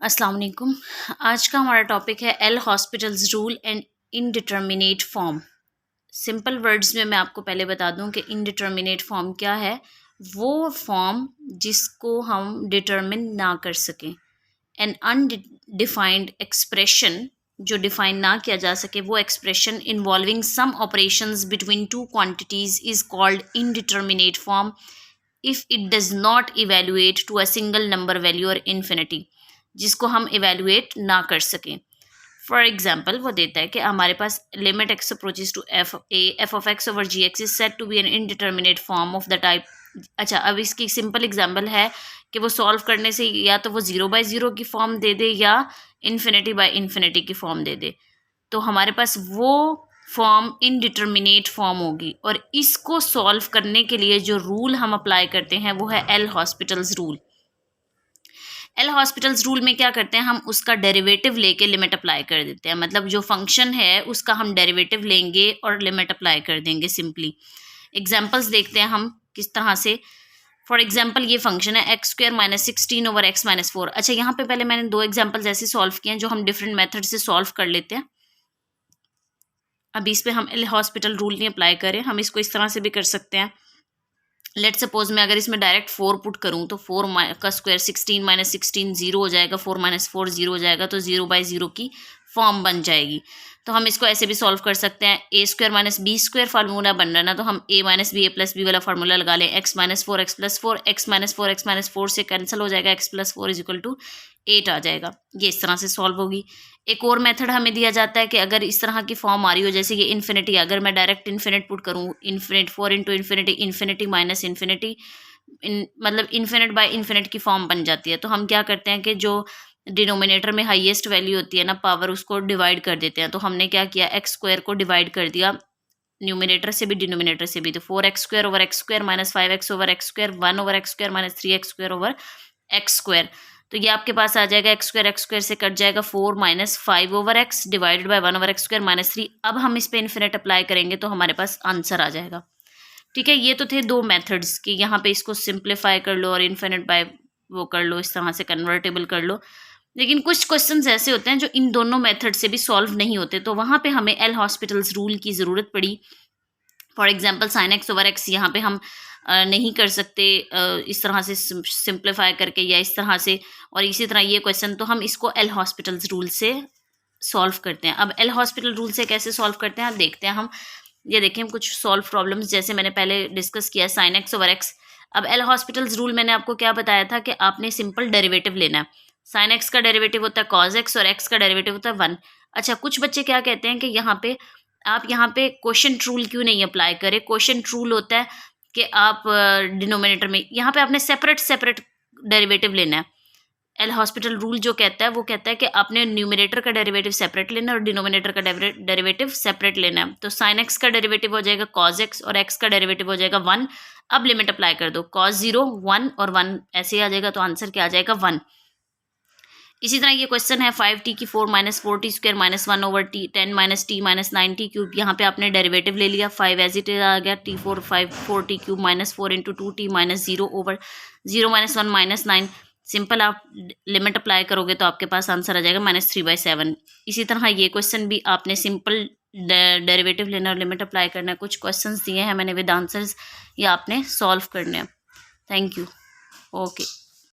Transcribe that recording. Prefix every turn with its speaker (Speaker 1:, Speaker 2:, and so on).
Speaker 1: अस्सलाम वालेकुम। आज का हमारा टॉपिक है L hospitals rule and indeterminate form. Simple words में मैं आपको पहले बता दूं कि इनडिटर्मिनेट फॉर्म क्या है। वो फॉर्म जिसको हम डिटर्मिन ना कर सकें। एन अनडिफाइंड एक्सप्रेशन, जो डिफाइन ना किया जा सके, वो expression involving some operations between two quantities is called indeterminate form if it does not evaluate to a single number value और इन्फिनिटी, जिसको हम इवेल्युएट ना कर सकें। फॉर एग्जाम्पल वो देता है कि हमारे पास limit x approaches to f of x over g x is set to be an indeterminate form of the type. अच्छा, अब इसकी सिंपल एग्जाम्पल है कि वो सॉल्व करने से या तो वो 0/0 की फॉर्म दे दे या इन्फिनिटी की फॉर्म दे दे, तो हमारे पास वो फॉर्म इनडिटर्मिनेट फॉर्म होगी। और इसको सॉल्व करने के लिए जो रूल हम अप्लाई करते हैं वो है L hospitals rule. L hospitals rule में क्या करते हैं, हम उसका डेरिवेटिव लेके लिमिट अप्लाई कर देते हैं। मतलब जो फंक्शन है उसका हम डेरिवेटिव लेंगे और लिमिट अप्लाई कर देंगे सिंपली। एग्जाम्पल्स देखते हैं हम किस तरह से। फॉर एग्जाम्पल ये फंक्शन है x² - 16 ओवर x - 4। अच्छा, यहाँ पे पहले मैंने 2 एग्जाम्पल्स ऐसे सॉल्व किए हैं जो हम डिफरेंट मेथड से सॉल्व कर लेते हैं। अभी इस पे हम एल हॉस्पिटल रूल नहीं अप्लाई करें, हम इसको इस तरह से भी कर सकते हैं। लेट सपोज मैं अगर इसमें डायरेक्ट 4 पुट करूँ तो 4 का स्क्वायर 16 - 16 0 हो जाएगा, 4 - 4 0 हो जाएगा, तो 0/0 की फॉर्म बन जाएगी। तो हम इसको ऐसे भी सॉल्व कर सकते हैं। a² - b² फार्मूला बन रहा है ना, तो हम a - b a + b वाला फार्मूला लगा लें। x - 4 x + 4 x - 4 x - 4 से कैंसिल हो जाएगा, x + 4 = 8 आ जाएगा। ये इस तरह से सॉल्व होगी। एक और मेथड हमें दिया जाता है कि अगर इस तरह की फॉर्म आ रही हो, जैसे कि इन्फिनिटी, अगर मैं डायरेक्ट इन्फिनिट पुट करूँ, infinite 4 × infinity infinity minus infinity, मतलब इन्फिनिट बाय इन्फिनिट की फॉर्म बन जाती है। तो हम क्या करते हैं कि जो डिनोमिनेटर में हाईएस्ट वैल्यू होती है ना, पावर, उसको डिवाइड कर देते हैं। तो हमने क्या किया, x² को डिवाइड कर दिया न्यूमिनेटर से भी डिनोमिनेटर से भी। तो 4x² over x² - 5x over x², 1 over x² - 3x² over x²। तो ये आपके पास आ जाएगा x² से कट जाएगा 4 - 5 over x divided by 1 over x² - 3। अब हम इस पे इन्फिनिट अप्लाई करेंगे तो हमारे पास आंसर आ जाएगा। ठीक है, ये तो थे 2 मेथड्स कि यहाँ पे इसको सिंप्लीफाई कर लो और इन्फिनिट बाय वो कर लो, इस तरह से कन्वर्टेबल कर लो। लेकिन कुछ क्वेश्चंस ऐसे होते हैं जो इन दोनों मेथड से भी सॉल्व नहीं होते, तो वहाँ पे हमें एल हॉस्पिटल्स रूल की ज़रूरत पड़ी। For example sin x over x यहाँ पे हम नहीं कर सकते इस तरह से सिंप्लीफाई करके या इस तरह से, और इसी तरह ये क्वेश्चन, तो हम इसको एल हॉस्पिटल्स रूल से सॉल्व करते हैं। अब एल हॉस्पिटल रूल से कैसे सॉल्व करते हैं, देखते हैं हम। ये देखिए, हम कुछ सॉल्व प्रॉब्लम्स जैसे मैंने पहले डिस्कस किया sin x ओवर x। अब एल हॉस्पिटल्स रूल मैंने आपको क्या बताया था कि आपने सिंपल डेरिवेटिव लेना है। sin x का डेरिवेटिव होता है cos x और x का डेरिवेटिव होता है 1। अच्छा, कुछ बच्चे क्या कहते हैं कि यहाँ पे आप यहाँ पे क्वोशंट रूल क्यों नहीं अप्लाई करें। क्वोशंट रूल होता है कि आप डिनोमिनेटर में यहाँ पे आपने सेपरेट डेरिवेटिव लेना है। एल हॉस्पिटल रूल जो कहता है वो कहता है कि आपने न्यूमिनेटर का डेरिवेटिव सेपरेट लेना है और डिनोमिनेटर का डेरिवेटिव सेपरेट लेना है। तो sin x का डेरिवेटिव हो जाएगा cos x और x का डेरिवेटिव हो जाएगा 1। अब लिमिट अप्लाई कर दो, cos 0 1 और 1 ऐसे ही आ जाएगा, तो आंसर क्या आ जाएगा 1। इसी तरह ये क्वेश्चन है 5t की 4 - 4t² - 1 over t 10 - t - 9t³। यहाँ पे आपने डेरिवेटिव ले लिया, 5 एज इट इज आ गया, t4 5 4t³ - 4 × 2t - 0 over 0 - 1 - 9। Simple आप लिमिट अप्लाई करोगे तो आपके पास आंसर आ जाएगा -3/7। इसी तरह ये क्वेश्चन भी आपने सिंपल डेरिवेटिव लेना और लिमिट अप्लाई करना है। कुछ क्वेश्चंस दिए हैं मैंने विद आंसर्स, ये आपने सॉल्व करने हैं। Thank you. ओके।